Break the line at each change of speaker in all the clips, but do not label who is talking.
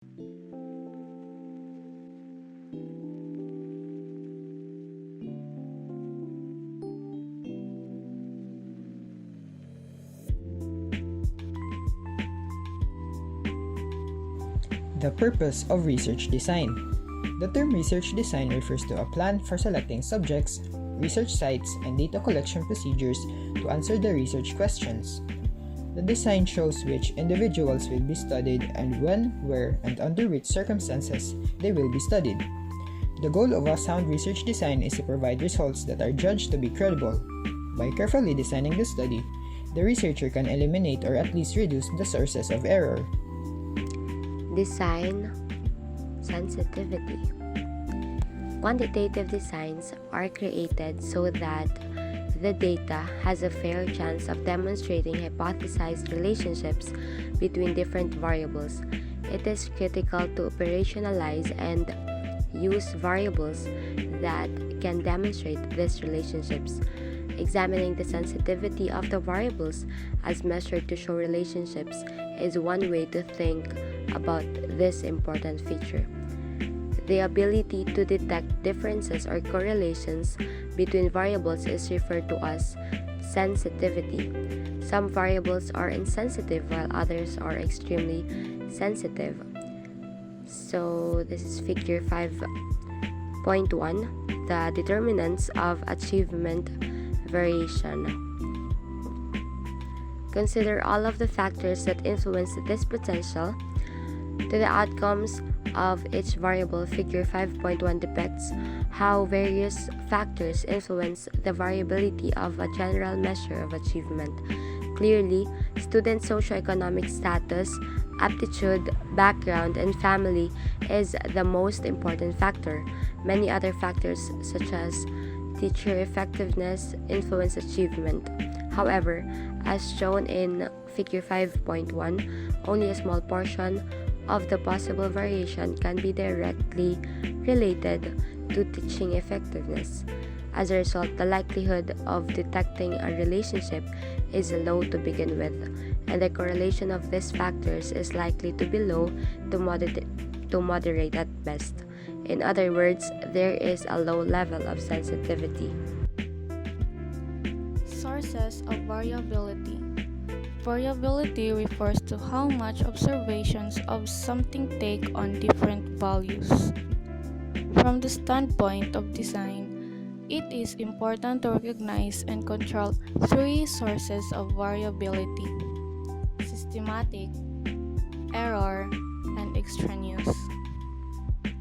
The purpose of research design. The term research design refers to a plan for selecting subjects, research sites, and data collection procedures to answer the research questions. The design shows which individuals will be studied and when, where, and under which circumstances they will be studied. The goal of a sound research design is to provide results that are judged to be credible. By carefully designing the study, the researcher can eliminate or at least reduce the sources of error.
Design sensitivity. Quantitative designs are created so that the data has a fair chance of demonstrating hypothesized relationships between different variables. It is critical to operationalize and use variables that can demonstrate these relationships. Examining the sensitivity of the variables as measured to show relationships is one way to think about this important feature. The ability to detect differences or correlations between variables is referred to as sensitivity. Some variables are insensitive while others are extremely sensitive. So this is figure 5.1, the determinants of achievement variation. Consider all of the factors that influence this potential to the outcomes of each variable. Figure 5.1 depicts how various factors influence the variability of a general measure of achievement. Clearly, student socioeconomic status, aptitude, background, and family is the most important factor. Many other factors, such as teacher effectiveness, influence achievement. However, as shown in figure 5.1, only a small portion of the possible variation can be directly related to teaching effectiveness. As a result, the likelihood of detecting a relationship is low to begin with, and the correlation of these factors is likely to be low to moderate at best. In other words, there is a low level of sensitivity.
Sources of variability. Variability refers to how much observations of something take on different values. From the standpoint of design, it is important to recognize and control three sources of variability: systematic, error, and extraneous.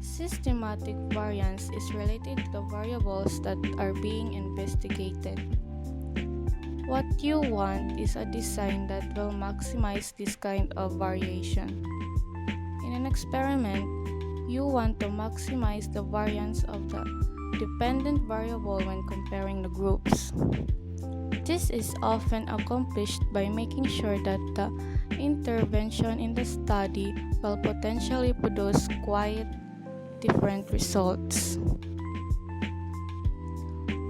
Systematic variance is related to the variables that are being investigated. What you want is a design that will maximize this kind of variation. In an experiment, you want to maximize the variance of the dependent variable when comparing the groups. This is often accomplished by making sure that the intervention in the study will potentially produce quite different results.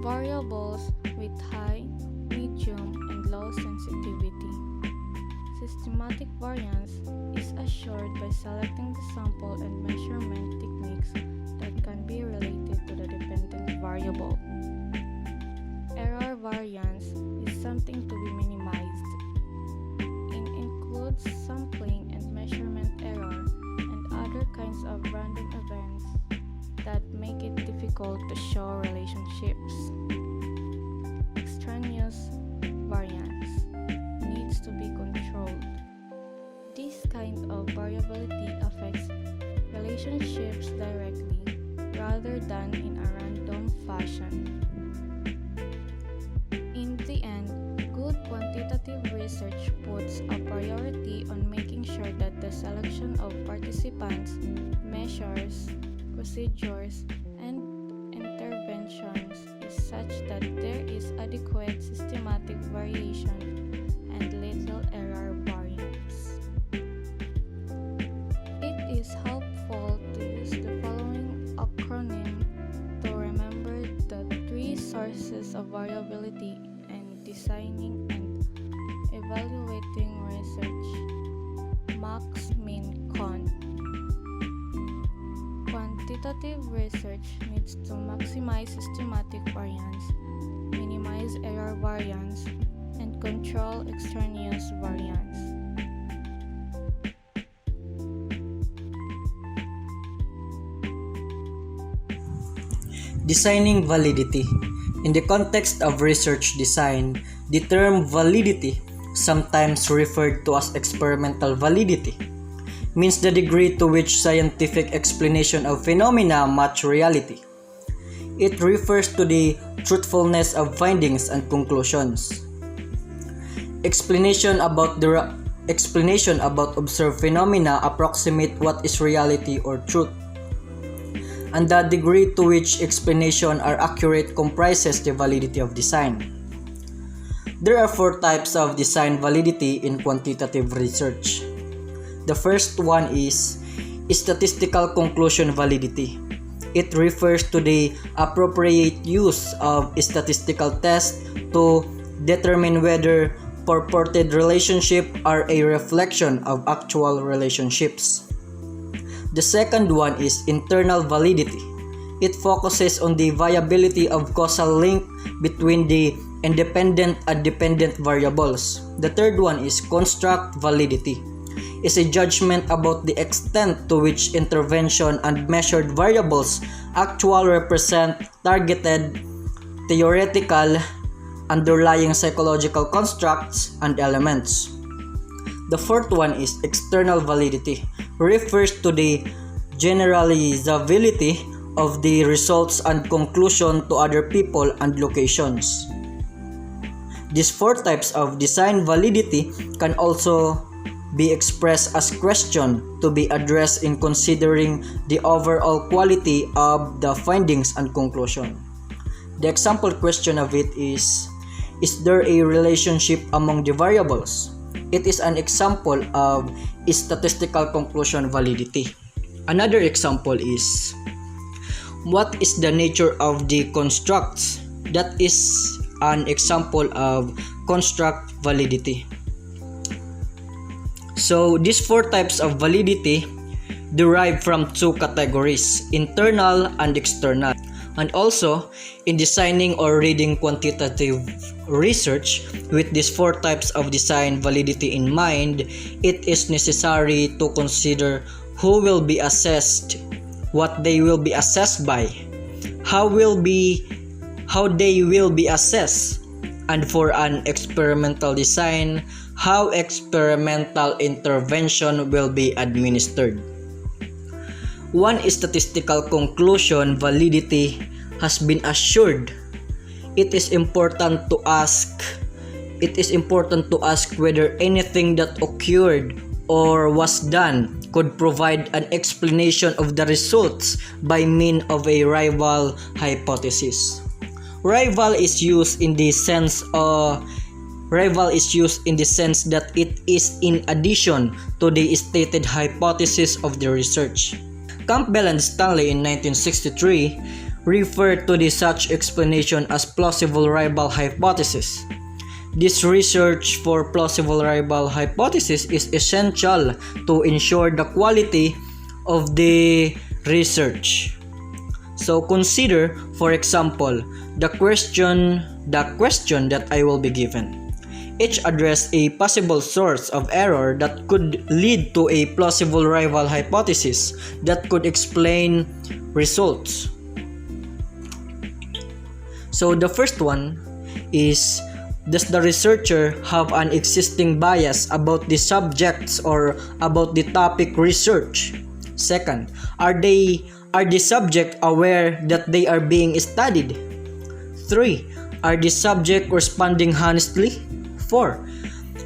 Variables with high, medium, and low sensitivity. Systematic variance is assured by selecting the sample and measurement techniques that can be related to the dependent variable. Error variance is something to be minimized. It includes sampling and measurement error and other kinds of random events that make it difficult to show relationships. Extraneous variance needs to be controlled. This kind of variability affects relationships directly rather than in a random fashion. In the end, good quantitative research puts a priority on making sure that the selection of participants, measures, procedures, and interventions is such that there is adequate systematic variation and little error variance. It is helpful to use the following acronym to remember the three sources of variability in designing and evaluating research: max, min, con. Quantitative research needs to maximize systematic variance, minimize error variance, and control extraneous variance.
Designing validity. In the context of research design, the term validity, sometimes referred to as experimental validity, means the degree to which scientific explanation of phenomena match reality. It refers to the truthfulness of findings and conclusions. Explanation about observed phenomena approximate what is reality or truth, and the degree to which explanation are accurate comprises the validity of design. There are 4 types of design validity in quantitative research. The first one is statistical conclusion validity. It refers to the appropriate use of statistical tests to determine whether purported relationships are a reflection of actual relationships. The second one is internal validity. It focuses on the viability of causal link between the independent and dependent variables. The third one is construct validity. It's a judgment about the extent to which intervention and measured variables actually represent targeted, theoretical, underlying psychological constructs and elements. The fourth one is external validity. Refers to the generalizability of the results and conclusion to other people and locations. These 4 types of design validity can also be expressed as question to be addressed in considering the overall quality of the findings and conclusion. The example question of it is there a relationship among the variables? It is an example of statistical conclusion validity. Another example is, what is the nature of the constructs? That is an example of construct validity. So these 4 types of validity derive from 2 categories, internal and external. And also, in designing or reading quantitative research with these 4 types of design validity in mind, it is necessary to consider who will be assessed, what they will be assessed by, how they will be assessed, and for an experimental design, how experimental intervention will be administered. One statistical conclusion validity has been assured. It is important to ask whether anything that occurred or was done could provide an explanation of the results by means of a rival hypothesis. Rival is used in the sense that it is in addition to the stated hypothesis of the research. Campbell and Stanley in 1963 referred to the such explanation as plausible rival hypothesis. This research for plausible rival hypothesis is essential to ensure the quality of the research. So consider, for example, the question that I will be given. Each address a possible source of error that could lead to a plausible rival hypothesis that could explain results. So the first one is, does the researcher have an existing bias about the subjects or about the topic research? Second, are the subject aware that they are being studied? 3. Are the subject responding honestly? 4.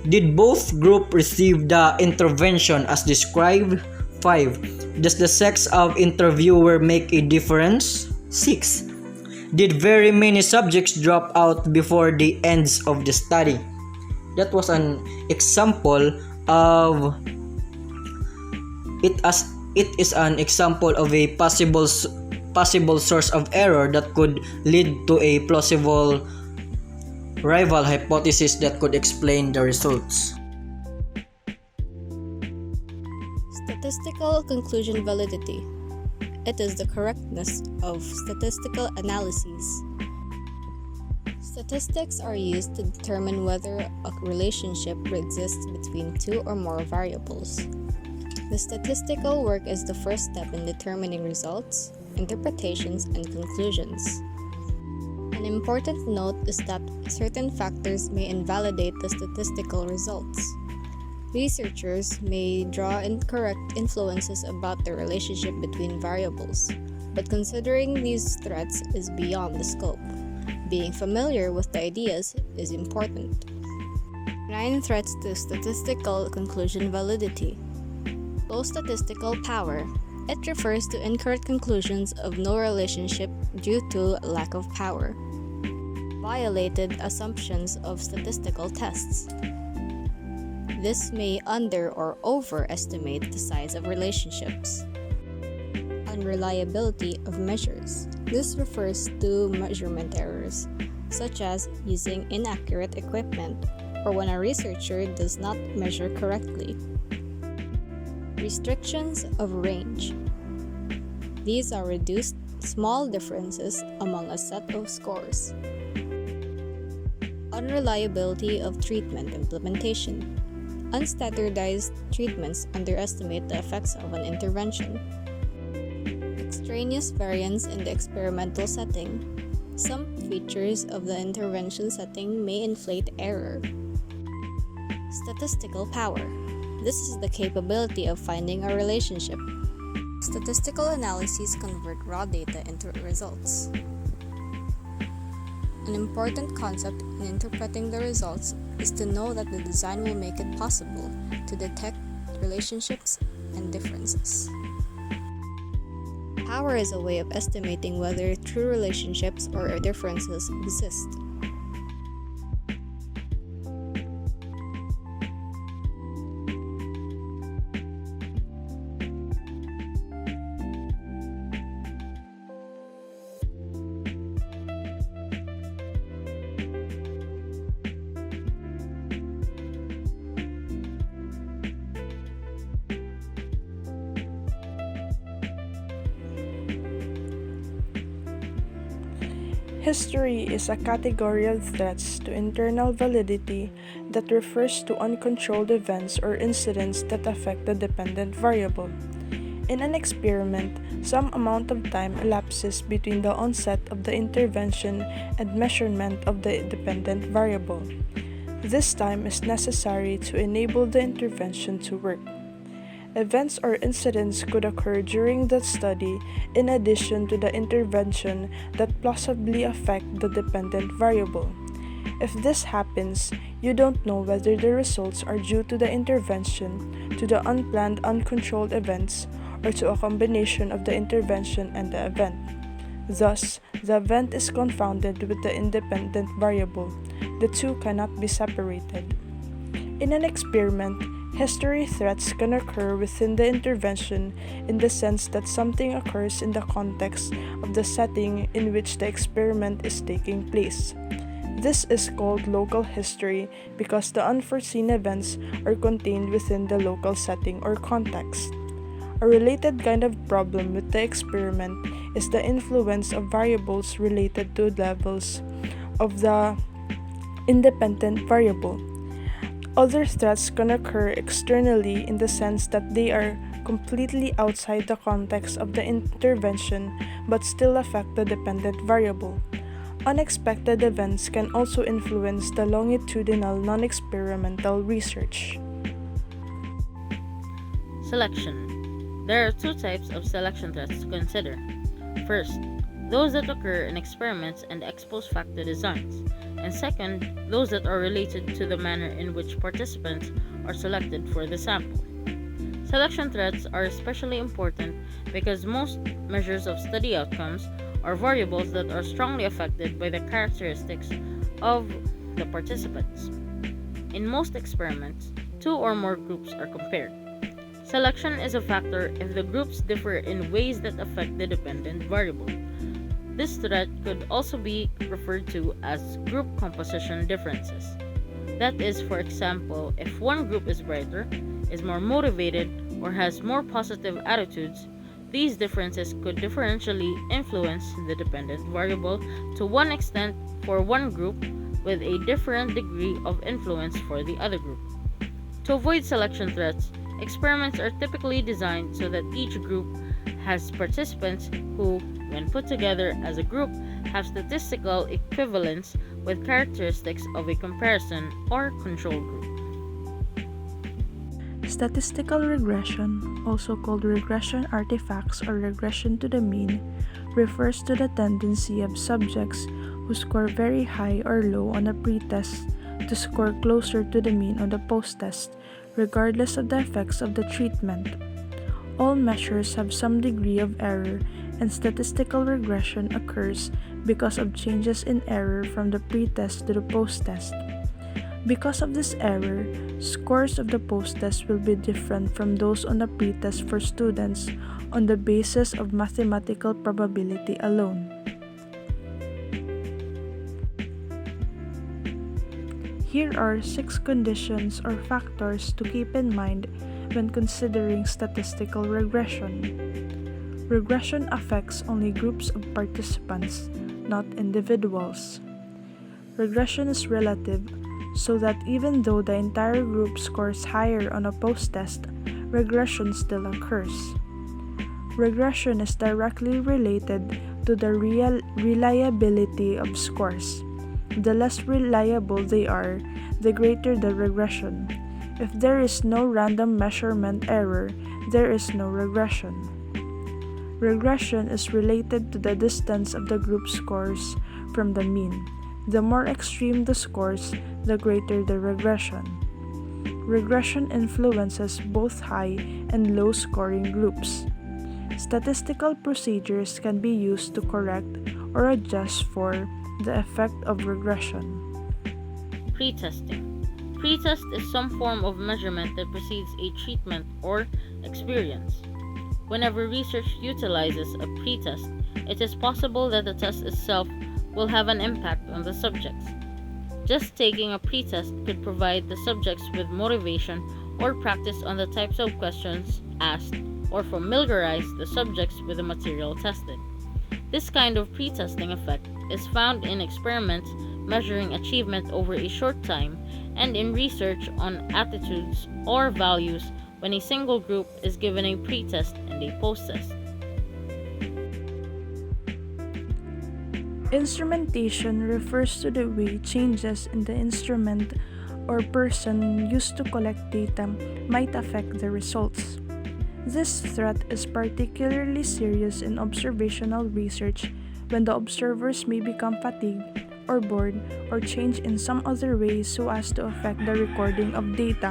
Did both groups receive the intervention as described? 5. Does the sex of interviewer make a difference? 6. Did very many subjects drop out before the ends of the study? That was an example of it is an example of a possible source of error that could lead to a plausible rival hypothesis that could explain the results.
Statistical conclusion validity. It is the correctness of statistical analyses. Statistics are used to determine whether a relationship exists between two or more variables. The statistical work is the first step in determining results, interpretations, and conclusions. An important note is that certain factors may invalidate the statistical results. Researchers may draw incorrect inferences about the relationship between variables, but considering these threats is beyond the scope. Being familiar with the ideas is important. 9 threats to statistical conclusion validity. Low statistical power. It refers to incorrect conclusions of no relationship due to lack of power. Violated assumptions of statistical tests. This may under or overestimate the size of relationships. Unreliability of measures. This refers to measurement errors, such as using inaccurate equipment or when a researcher does not measure correctly. Restrictions of range. These are reduced small differences among a set of scores. Unreliability of treatment implementation. Unstandardized treatments underestimate the effects of an intervention. Extraneous variance in the experimental setting. Some features of the intervention setting may inflate error. Statistical power. This is the capability of finding a relationship. Statistical analyses convert raw data into results. An important concept in interpreting the results is to know that the design will make it possible to detect relationships and differences. Power is a way of estimating whether true relationships or differences exist.
History is a category of threats to internal validity that refers to uncontrolled events or incidents that affect the dependent variable. In an experiment, some amount of time elapses between the onset of the intervention and measurement of the dependent variable. This time is necessary to enable the intervention to work. Events or incidents could occur during the study in addition to the intervention that plausibly affect the dependent variable. If this happens, you don't know whether the results are due to the intervention, to the unplanned uncontrolled events, or to a combination of the intervention and the event. Thus, the event is confounded with the independent variable. The two cannot be separated. In an experiment, history threats can occur within the intervention in the sense that something occurs in the context of the setting in which the experiment is taking place. This is called local history because the unforeseen events are contained within the local setting or context. A related kind of problem with the experiment is the influence of variables related to levels of the independent variable. Other threats can occur externally in the sense that they are completely outside the context of the intervention but still affect the dependent variable. Unexpected events can also influence the longitudinal non-experimental research.
Selection. There are two types of selection threats to consider. First, those that occur in experiments and ex post facto designs, and second, those that are related to the manner in which participants are selected for the sample. Selection threats are especially important because most measures of study outcomes are variables that are strongly affected by the characteristics of the participants. In most experiments, two or more groups are compared. Selection is a factor if the groups differ in ways that affect the dependent variable. This threat could also be referred to as group composition differences. That is, for example, if one group is brighter, is more motivated, or has more positive attitudes, These differences could differentially influence the dependent variable to one extent for one group with a different degree of influence for the other group. To avoid selection threats, experiments are typically designed so that each group has participants who, when put together as a group, have statistical equivalence with characteristics of a comparison or control group.
Statistical regression, also called regression artifacts or regression to the mean, refers to the tendency of subjects who score very high or low on a pretest to score closer to the mean on the post-test, regardless of the effects of the treatment. All measures have some degree of error, and statistical regression occurs because of changes in error from the pretest to the post-test. Because of this error, scores of the post-test will be different from those on the pretest for students on the basis of mathematical probability alone. Here are 6 conditions or factors to keep in mind when considering statistical regression. Regression affects only groups of participants, not individuals. Regression is relative, so that even though the entire group scores higher on a post-test, regression still occurs. Regression is directly related to the reliability of scores. The less reliable they are, the greater the regression. If there is no random measurement error, there is no regression. Regression is related to the distance of the group scores from the mean. The more extreme the scores, the greater the regression. Regression influences both high and low scoring groups. Statistical procedures can be used to correct or adjust for the effect of regression.
Pretesting. Pretest is some form of measurement that precedes a treatment or experience. Whenever research utilizes a pretest, it is possible that the test itself will have an impact on the subjects. Just taking a pretest could provide the subjects with motivation or practice on the types of questions asked or familiarize the subjects with the material tested. This kind of pretesting effect is found in experiments measuring achievement over a short time and in research on attitudes or values when a single group is given a pretest and a posttest.
Instrumentation refers to the way changes in the instrument or person used to collect data might affect the results. This threat is particularly serious in observational research when the observers may become fatigued or bored or change in some other way so as to affect the recording of data.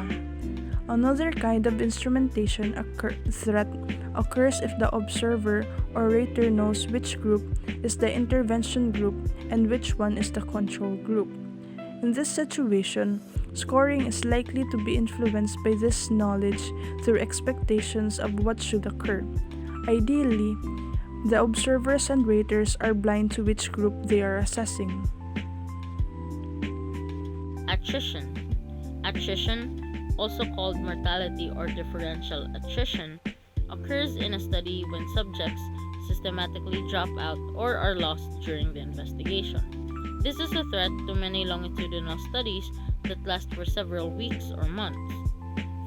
Another kind of instrumentation threat occurs if the observer or rater knows which group is the intervention group and which one is the control group. In this situation, scoring is likely to be influenced by this knowledge through expectations of what should occur. Ideally, the observers and raters are blind to which group they are assessing.
Attrition. Attrition, also called mortality or differential attrition, occurs in a study when subjects systematically drop out or are lost during the investigation. This is a threat to many longitudinal studies that last for several weeks or months.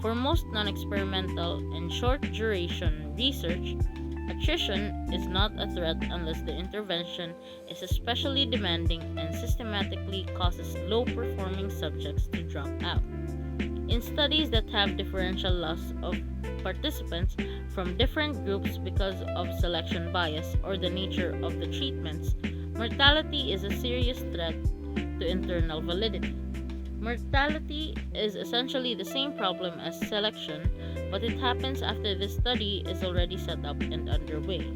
For most non-experimental and short-duration research, attrition is not a threat unless the intervention is especially demanding and systematically causes low-performing subjects to drop out. In studies that have differential loss of participants from different groups because of selection bias or the nature of the treatments, mortality is a serious threat to internal validity. Mortality is essentially the same problem as selection, but it happens after the study is already set up and underway.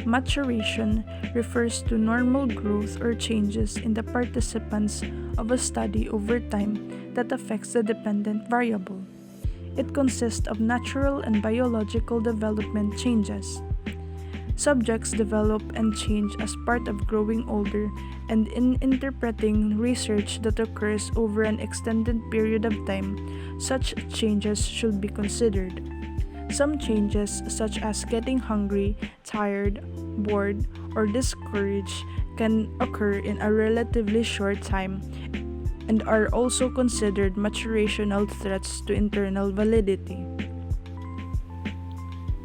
Maturation refers to normal growth or changes in the participants of a study over time that affects the dependent variable. It consists of natural and biological development changes. Subjects develop and change as part of growing older, and in interpreting research that occurs over an extended period of time, such changes should be considered. Some changes, such as getting hungry, tired, bored, or discouraged, can occur in a relatively short time and are also considered maturational threats to internal validity.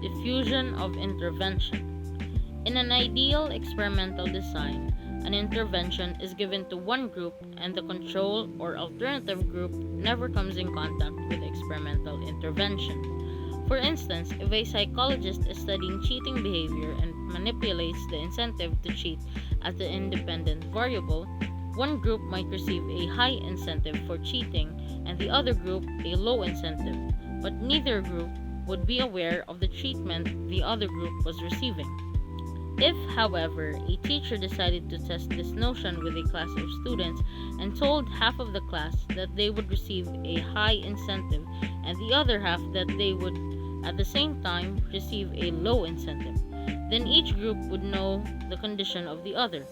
Diffusion of intervention. In an ideal experimental design, an intervention is given to one group and the control or alternative group never comes in contact with the experimental intervention. For instance, if a psychologist is studying cheating behavior and manipulates the incentive to cheat as the independent variable, one group might receive a high incentive for cheating and the other group a low incentive, but neither group would be aware of the treatment the other group was receiving. If, however, a teacher decided to test this notion with a class of students and told half of the class that they would receive a high incentive and the other half that they would at the same time receive a low incentive, then each group would know the condition of the other.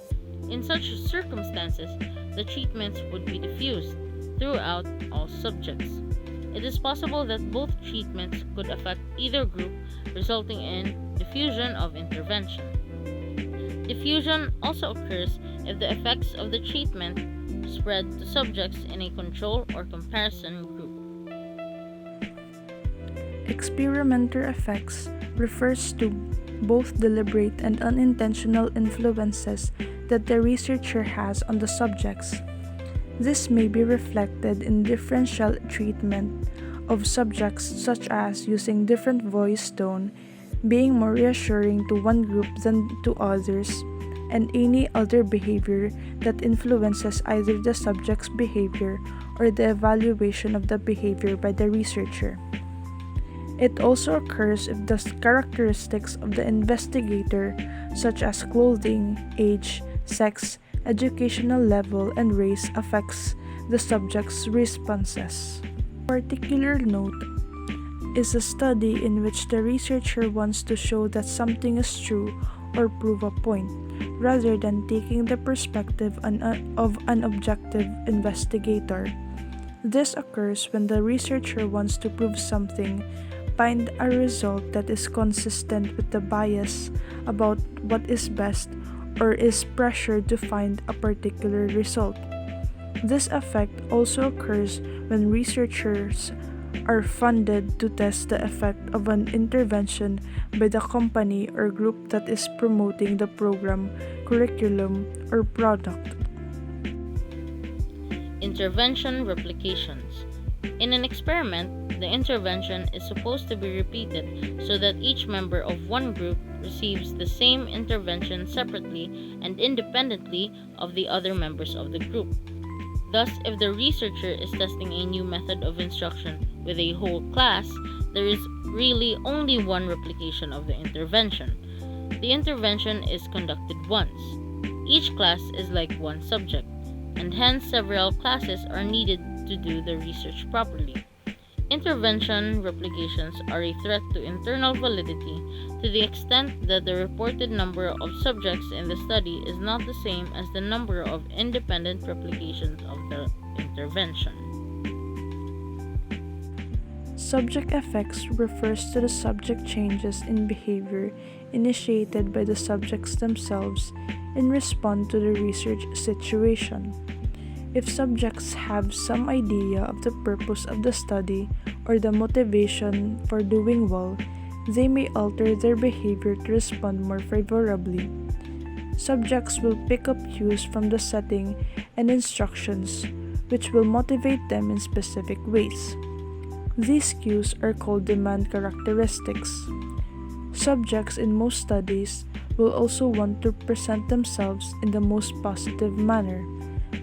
In such circumstances, the treatments would be diffused throughout all subjects. It is possible that both treatments could affect either group, resulting in diffusion of intervention. Diffusion also occurs if the effects of the treatment spread to subjects in a control or comparison group.
Experimenter effects refers to both deliberate and unintentional influences that the researcher has on the subjects. This may be reflected in differential treatment of subjects, such as using different voice tone, being more reassuring to one group than to others, and any other behavior that influences either the subject's behavior or the evaluation of the behavior by the researcher. It also occurs if the characteristics of the investigator, such as clothing, age, sex, educational level, and race, affects the subject's responses. Particular note is a study in which the researcher wants to show that something is true or prove a point, rather than taking the perspective of an objective investigator. This occurs when the researcher wants to prove something, find a result that is consistent with the bias about what is best, or is pressured to find a particular result. This effect also occurs when researchers are funded to test the effect of an intervention by the company or group that is promoting the program, curriculum, or product.
Intervention replications. In an experiment, the intervention is supposed to be repeated so that each member of one group receives the same intervention separately and independently of the other members of the group. Thus, if the researcher is testing a new method of instruction with a whole class, there is really only one replication of the intervention. The intervention is conducted once. Each class is like one subject, and hence several classes are needed to do the research properly. Intervention replications are a threat to internal validity to the extent that the reported number of subjects in the study is not the same as the number of independent replications of the intervention.
Subject effects refers to the subject changes in behavior initiated by the subjects themselves in response to the research situation. If subjects have some idea of the purpose of the study or the motivation for doing well, they may alter their behavior to respond more favorably. Subjects will pick up cues from the setting and instructions, which will motivate them in specific ways. These cues are called demand characteristics. Subjects in most studies will also want to present themselves in the most positive manner.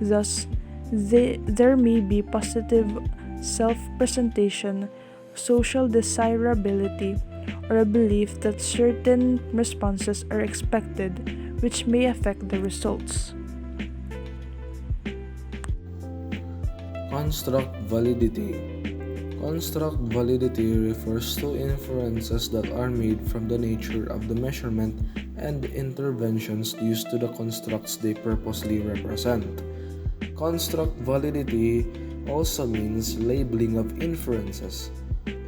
Thus, there may be positive self-presentation, social desirability, or a belief that certain responses are expected, which may affect the results.
Construct validity. Construct validity refers to inferences that are made from the nature of the measurement and interventions used to the constructs they purposely represent. Construct validity also means labeling of inferences.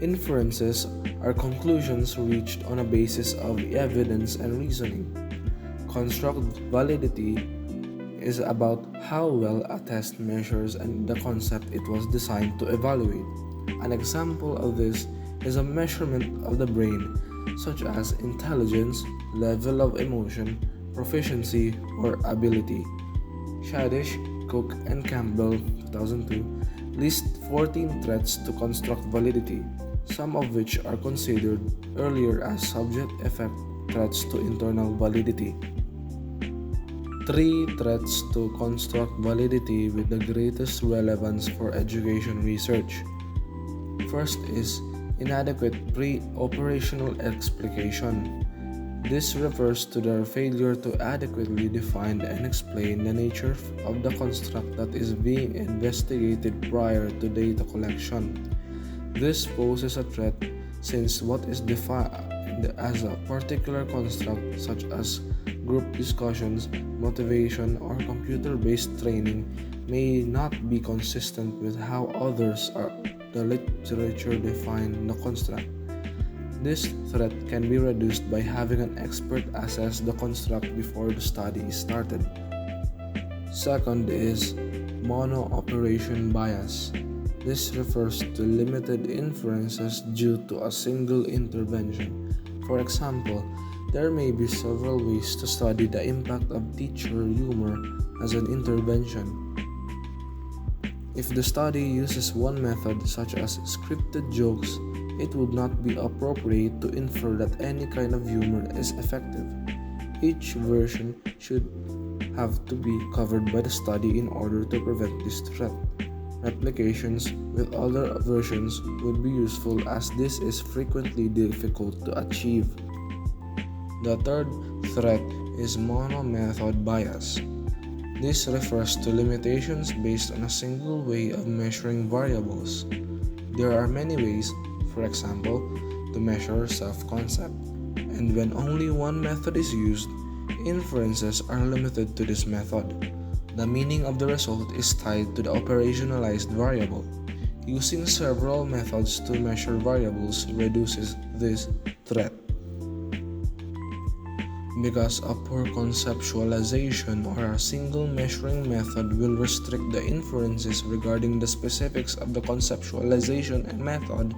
Inferences are conclusions reached on a basis of evidence and reasoning. Construct validity is about how well a test measures and the concept it was designed to evaluate. An example of this is a measurement of the brain, such as intelligence, level of emotion, proficiency, or ability. Shadish, Cook, and Campbell 2002 list 14 threats to construct validity, some of which are considered earlier as subject-effect threats to internal validity. 3 threats to construct validity with the greatest relevance for education research. First is inadequate pre-operational explication. This refers to the failure to adequately define and explain the nature of the construct that is being investigated prior to data collection. This poses a threat since what is defined as a particular construct, such as group discussions, motivation, or computer-based training, may not be consistent with how others or the literature define the construct. This threat can be reduced by having an expert assess the construct before the study is started. Second is mono-operation bias. This refers to limited inferences due to a single intervention. For example, there may be several ways to study the impact of teacher humor as an intervention. If the study uses one method, such as scripted jokes, it would not be appropriate to infer that any kind of humor is effective. Each version should have to be covered by the study in order to prevent this threat. Replications with other versions would be useful as this is frequently difficult to achieve. The third threat is mono-method bias. This refers to limitations based on a single way of measuring variables. There are many ways, for example, to measure self-concept, and when only one method is used, inferences are limited to this method. The meaning of the result is tied to the operationalized variable. Using several methods to measure variables reduces this threat. Because a poor conceptualization or a single measuring method will restrict the inferences regarding the specifics of the conceptualization and method,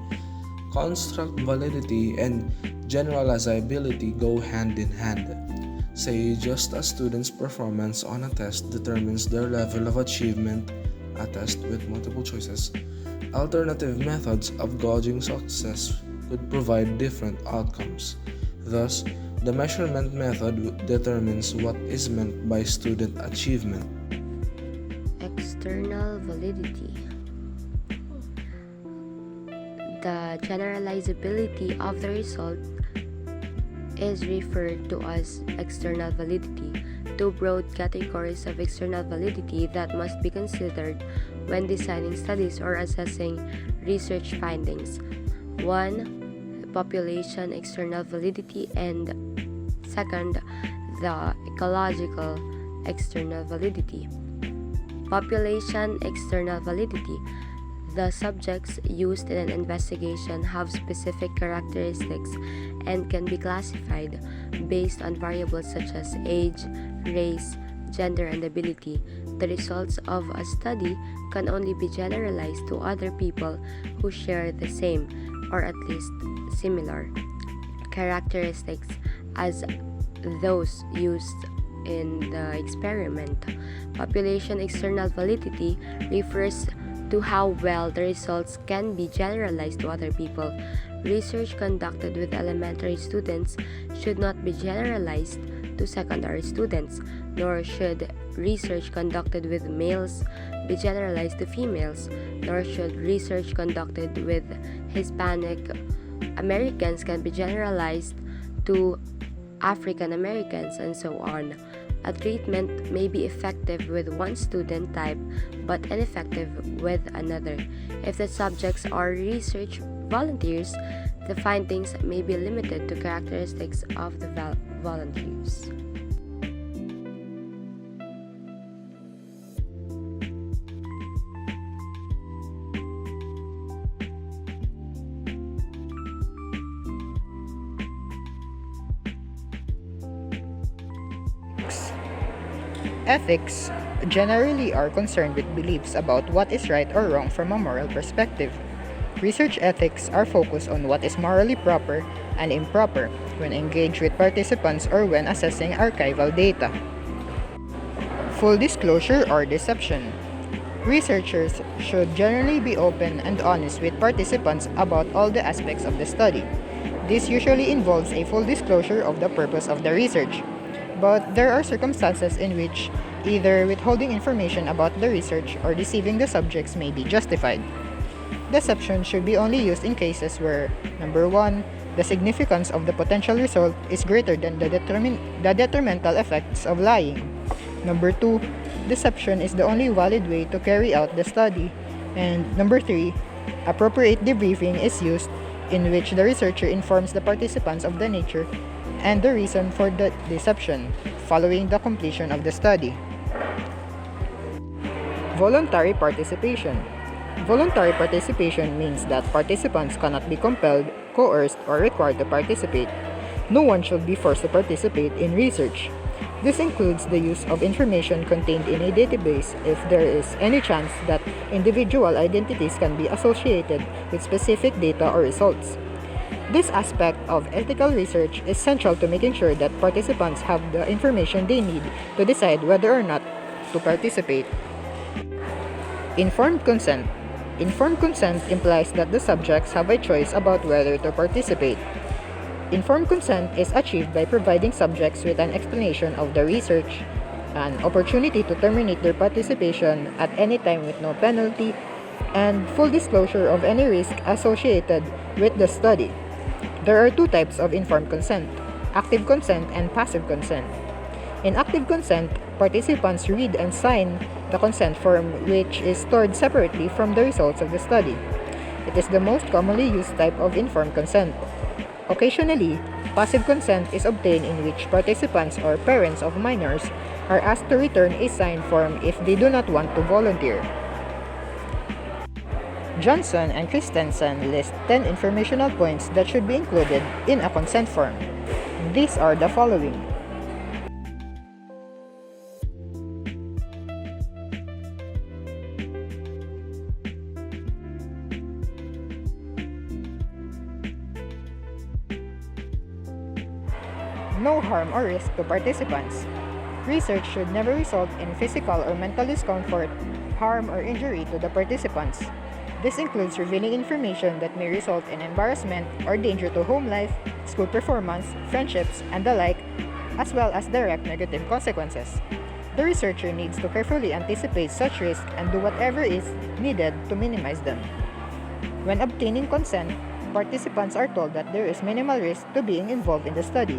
construct validity and generalizability go hand in hand. Say, just as students' performance on a test determines their level of achievement, a test with multiple choices, alternative methods of gauging success could provide different outcomes. Thus, the measurement method determines what is meant by student achievement.
External validity. The generalizability of the result is referred to as external validity. Two broad categories of external validity that must be considered when designing studies or assessing research findings. 1. Population external validity, and second, the ecological external validity. Population external validity. The subjects used in an investigation have specific characteristics and can be classified based on variables such as age, race, gender, and ability. The results of a study can only be generalized to other people who share the same, or at least similar, characteristics as those used in the experiment. Population external validity refers to how well the results can be generalized to other people. Research conducted with elementary students should not be generalized to secondary students, nor should research conducted with males be generalized to females, nor should research conducted with Hispanic Americans can be generalized to African Americans, and so on. A treatment may be effective with one student type but ineffective with another. If the subjects are research volunteers, the findings may be limited to characteristics of the volunteers.
Ethics generally are concerned with beliefs about what is right or wrong from a moral perspective. Research ethics are focused on what is morally proper and improper when engaged with participants or when assessing archival data. Full disclosure or deception. Researchers should generally be open and honest with participants about all the aspects of the study. This usually involves a full disclosure of the purpose of the research, but there are circumstances in which either withholding information about the research or deceiving the subjects may be justified. Deception should be only used in cases where, number 1, the significance of the potential result is greater than the detrimental effects of lying. Number 2, deception is the only valid way to carry out the study. And number 3, appropriate debriefing is used in which the researcher informs the participants of the nature and the reason for the deception following the completion of the study. Voluntary participation. Voluntary participation means that participants cannot be compelled, coerced, or required to participate. No one should be forced to participate in research. This includes the use of information contained in a database if there is any chance that individual identities can be associated with specific data or results. This aspect of ethical research is central to making sure that participants have the information they need to decide whether or not to participate. Informed consent. Informed consent implies that the subjects have a choice about whether to participate. Informed consent is achieved by providing subjects with an explanation of the research, an opportunity to terminate their participation at any time with no penalty, and full disclosure of any risk associated with the study. There are two types of informed consent: active consent and passive consent. In active consent, participants read and sign the consent form, which is stored separately from the results of the study. It is the most commonly used type of informed consent. Occasionally, passive consent is obtained in which participants or parents of minors are asked to return a signed form if they do not want to volunteer. Johnson and Christensen list 10 informational points that should be included in a consent form. These are the following. No harm or risk to participants. Research should never result in physical or mental discomfort, harm, or injury to the participants. This includes revealing information that may result in embarrassment or danger to home life, school performance, friendships, and the like, as well as direct negative consequences. The researcher needs to carefully anticipate such risks and do whatever is needed to minimize them. When obtaining consent, participants are told that there is minimal risk to being involved in the study.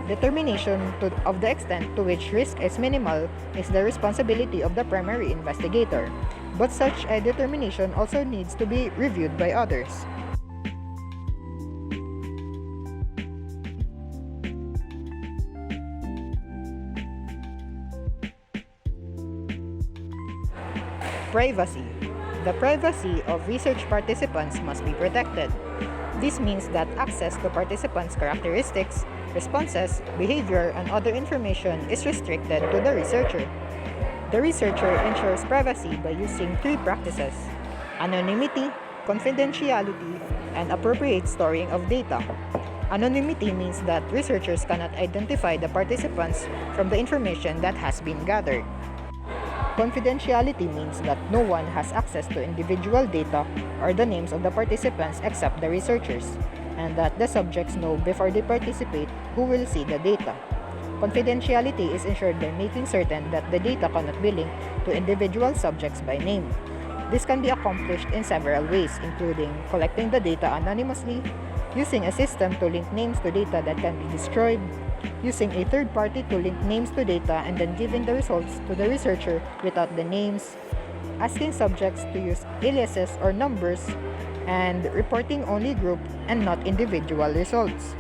Determination of the extent to which risk is minimal is the responsibility of the primary investigator, but such a determination also needs to be reviewed by others. Privacy. The privacy of research participants must be protected. This means that access to participants' characteristics, responses, behavior, and other information is restricted to the researcher. The researcher ensures privacy by using 3 practices: anonymity, confidentiality, and appropriate storing of data. Anonymity means that researchers cannot identify the participants from the information that has been gathered. Confidentiality means that no one has access to individual data or the names of the participants except the researchers, and that the subjects know before they participate who will see the data. Confidentiality is ensured by making certain that the data cannot be linked to individual subjects by name. This can be accomplished in several ways, including collecting the data anonymously, using a system to link names to data that can be destroyed, using a third party to link names to data and then giving the results to the researcher without the names, asking subjects to use aliases or numbers, and reporting only group and not individual results.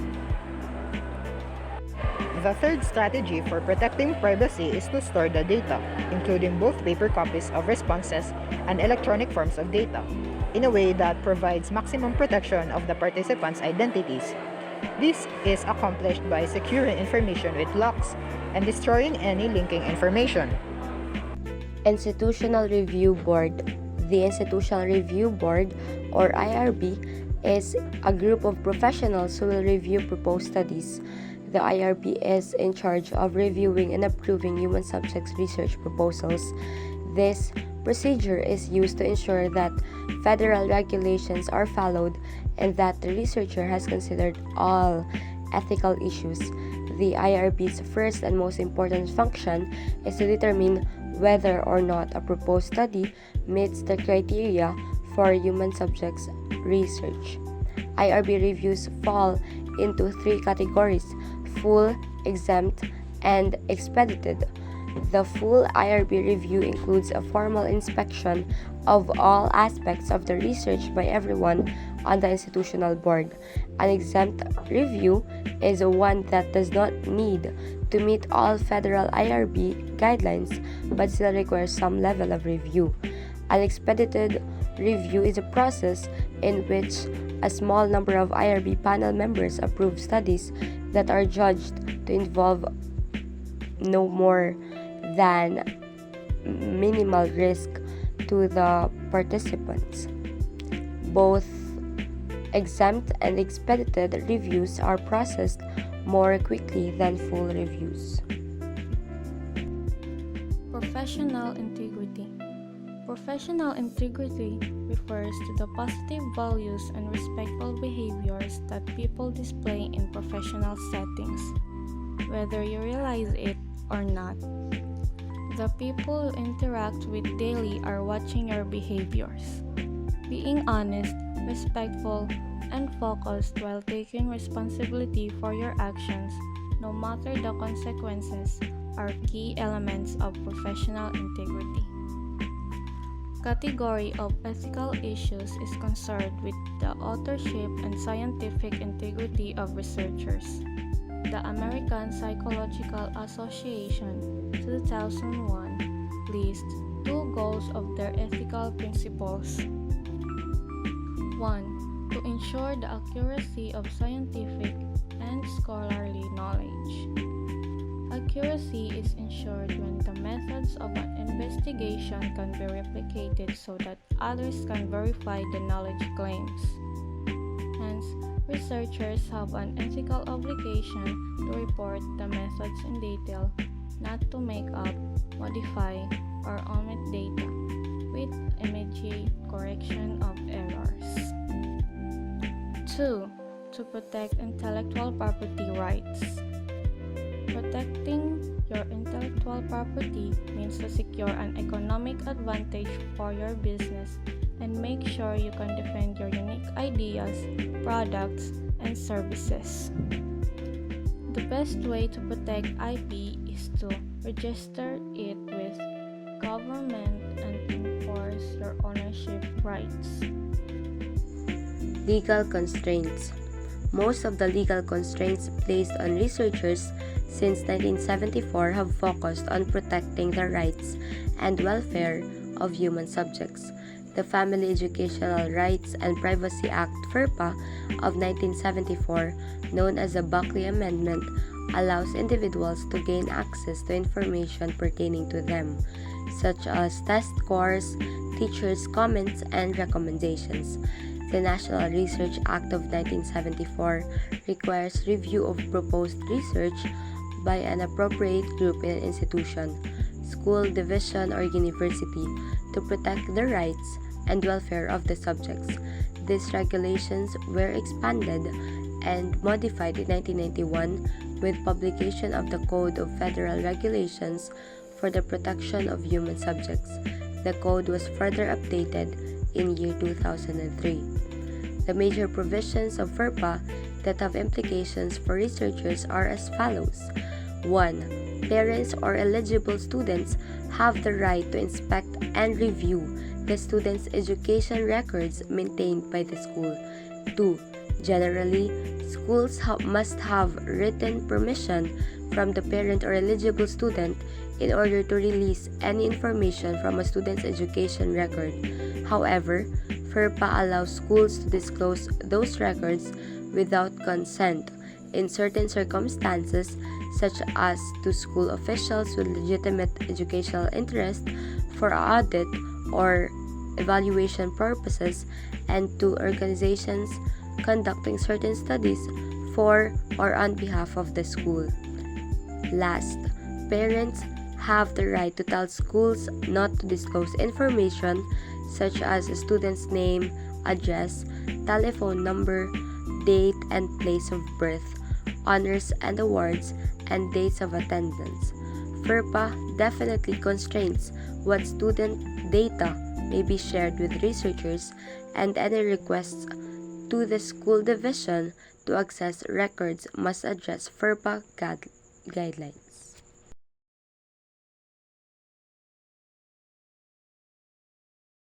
The third strategy for protecting privacy is to store the data, including both paper copies of responses and electronic forms of data, in a way that provides maximum protection of the participants' identities. This is accomplished by securing information with locks and destroying any linking information.
Institutional Review Board. The Institutional Review Board, or IRB, is a group of professionals who will review proposed studies. The IRB is in charge of reviewing and approving human subjects research proposals. This procedure is used to ensure that federal regulations are followed and that the researcher has considered all ethical issues. The IRB's first and most important function is to determine whether or not a proposed study meets the criteria for human subjects research. IRB reviews fall into three categories: full, exempt, and expedited. The full IRB review includes a formal inspection of all aspects of the research by everyone on the institutional board. An exempt review is one that does not need to meet all federal IRB guidelines but still requires some level of review. An expedited review is a process in which a small number of IRB panel members approve studies that are judged to involve no more than minimal risk to the participants. Both exempt and expedited reviews are processed more quickly than full reviews.
Professional integrity. Professional integrity refers to the positive values and respectful behaviors that people display in professional settings, whether you realize it or not. The people you interact with daily are watching your behaviors. Being honest, respectful, and focused while taking responsibility for your actions, no matter the consequences, are key elements of professional integrity. Category of ethical issues is concerned with the authorship and scientific integrity of researchers. The American Psychological Association 2001 lists two goals of their ethical principles. 1. To ensure the accuracy of scientific and scholarly knowledge. Accuracy is ensured when the methods of an investigation can be replicated so that others can verify the knowledge claims. Hence, researchers have an ethical obligation to report the methods in detail, not to make up, modify, or omit data, with immediate correction of errors. 2. To protect intellectual property rights. Protecting your intellectual property means to secure an economic advantage for your business and make sure you can defend your unique ideas, products, and services. The best way to protect IP is to register it with government and enforce your ownership rights.
Legal constraints. Most of the legal constraints placed on researchers since 1974 have focused on protecting the rights and welfare of human subjects. The Family Educational Rights and Privacy Act (FERPA) of 1974, known as the Buckley Amendment, allows individuals to gain access to information pertaining to them, such as test scores, teachers' comments, and recommendations. The National Research Act of 1974 requires review of proposed research by an appropriate group in an institution, school, division, or university to protect the rights and welfare of the subjects. These regulations were expanded and modified in 1991 with publication of the Code of Federal Regulations for the Protection of Human Subjects. The code was further updated in year 2003. The major provisions of FERPA that have implications for researchers are as follows. 1. Parents or eligible students have the right to inspect and review the students' education records maintained by the school. 2. Generally, schools must have written permission from the parent or eligible student in order to release any information from a student's education record. However, FERPA allows schools to disclose those records without consent in certain circumstances, such as to school officials with legitimate educational interest for audit or evaluation purposes, and to organizations conducting certain studies for or on behalf of the school. Last, parents have the right to tell schools not to disclose information such as a student's name, address, telephone number, date and place of birth, honors and awards, and dates of attendance. FERPA definitely constrains what student data may be shared with researchers, and any requests to the school division to access records must address FERPA guidelines.